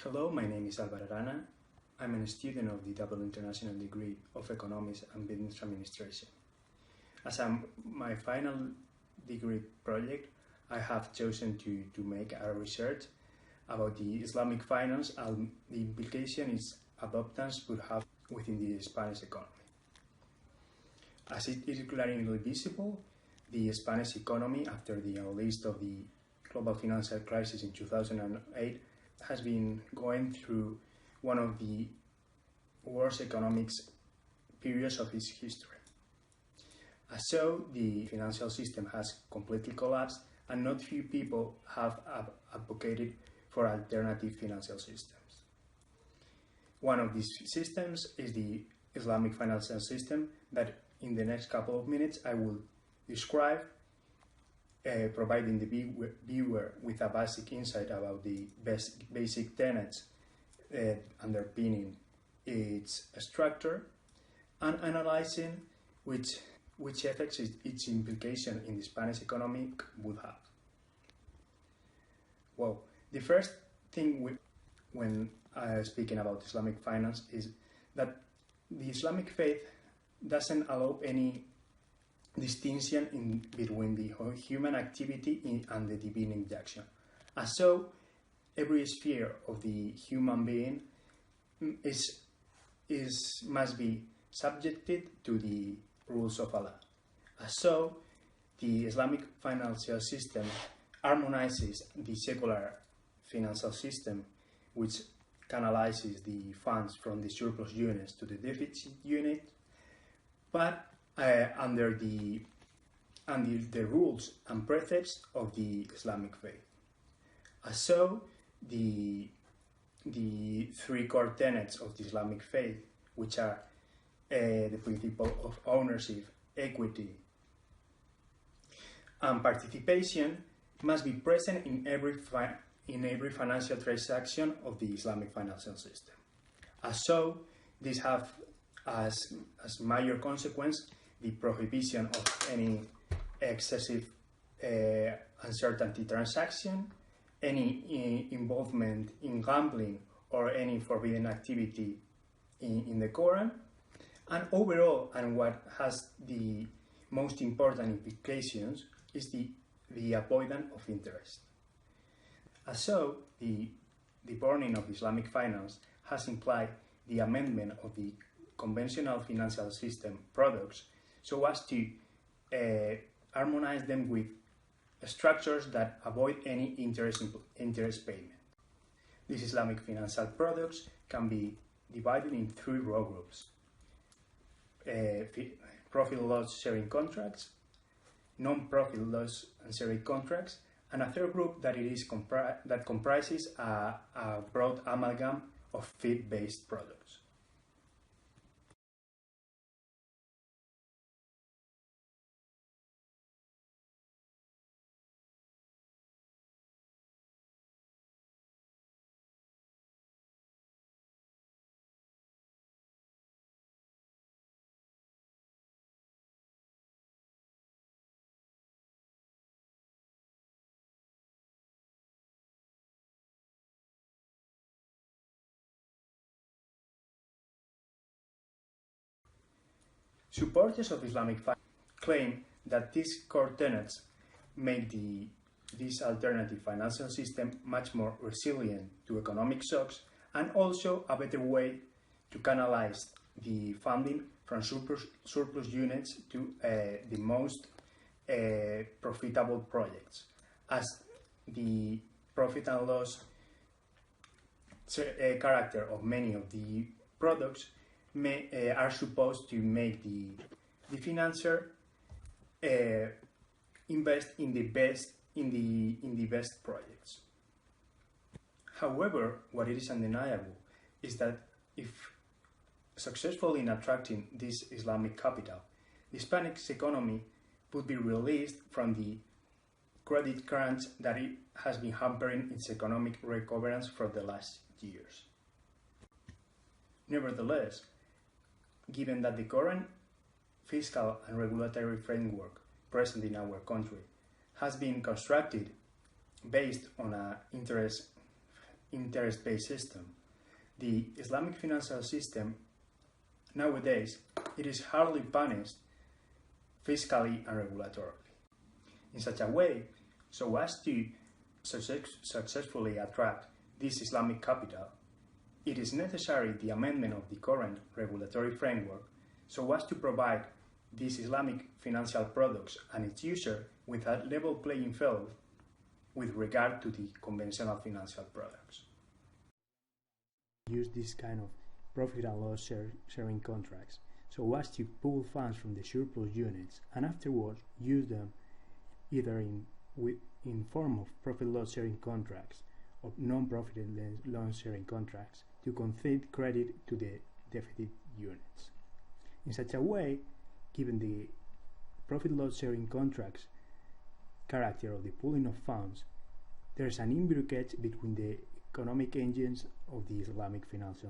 Hello, my name is Alvaro Arana. I'm a student of the double international degree of Economics and Business Administration. My final degree project, I have chosen to make a research about the Islamic finance and the implication its adoptance would have within the Spanish economy. As it is glaringly visible, the Spanish economy, after the unleash of the global financial crisis in 2008, has been going through one of the worst economic periods of its history. So the financial system has completely collapsed, and not few people have advocated for alternative financial systems. One of these systems is the Islamic financial system that in the next couple of minutes I will describe, providing the viewer with a basic insight about the basic tenets underpinning its structure, and analyzing which effects its implication in the Spanish economy would have. Well, the first thing when speaking about Islamic finance is that the Islamic faith doesn't allow any distinction between the human activity and the divine injection. And so, every sphere of the human being must be subjected to the rules of Allah. And so, the Islamic financial system harmonizes the secular financial system, which canalizes the funds from the surplus units to the deficit unit, but under the rules and precepts of the Islamic faith. So the three core tenets of the Islamic faith, which are the principle of ownership, equity, and participation, must be present in every financial transaction of the Islamic financial system. So this have as major consequence the prohibition of any excessive uncertainty transaction, any involvement in gambling or any forbidden activity in the Quran, and overall, and what has the most important implications, is the avoidance of interest. So the burning of Islamic finance has implied the amendment of the conventional financial system products so as to harmonize them with structures that avoid any interest payment. These Islamic financial products can be divided in three raw groups: profit loss sharing contracts, non-profit loss and sharing contracts, and a third group that comprises a broad amalgam of fee-based products. Supporters of Islamic finance claim that these core tenets make this alternative financial system much more resilient to economic shocks, and also a better way to canalize the funding from surplus units to the most profitable projects, as the profit and loss character of many of the products are supposed to make the financier invest in the best projects. However, what it is undeniable is that if successful in attracting this Islamic capital, the Spanish economy would be released from the credit crunch that it has been hampering its economic recovery for the last years. Nevertheless, given that the current fiscal and regulatory framework present in our country has been constructed based on an interest interest-based system. The Islamic financial system nowadays, it is hardly punished fiscally and regulatorily. In such a way, so as to successfully attract this Islamic capital, it is necessary the amendment of the current regulatory framework so as to provide these Islamic financial products and its user with a level playing field with regard to the conventional financial products. Use this kind of profit and loss sharing contracts so as to pool funds from the surplus units and afterwards use them either in form of profit loss sharing contracts or non-profit loan sharing contracts to concede credit to the deficit units. In such a way, given the profit loss sharing contracts character of the pooling of funds, there is an imbrication between the economic engines of the Islamic financial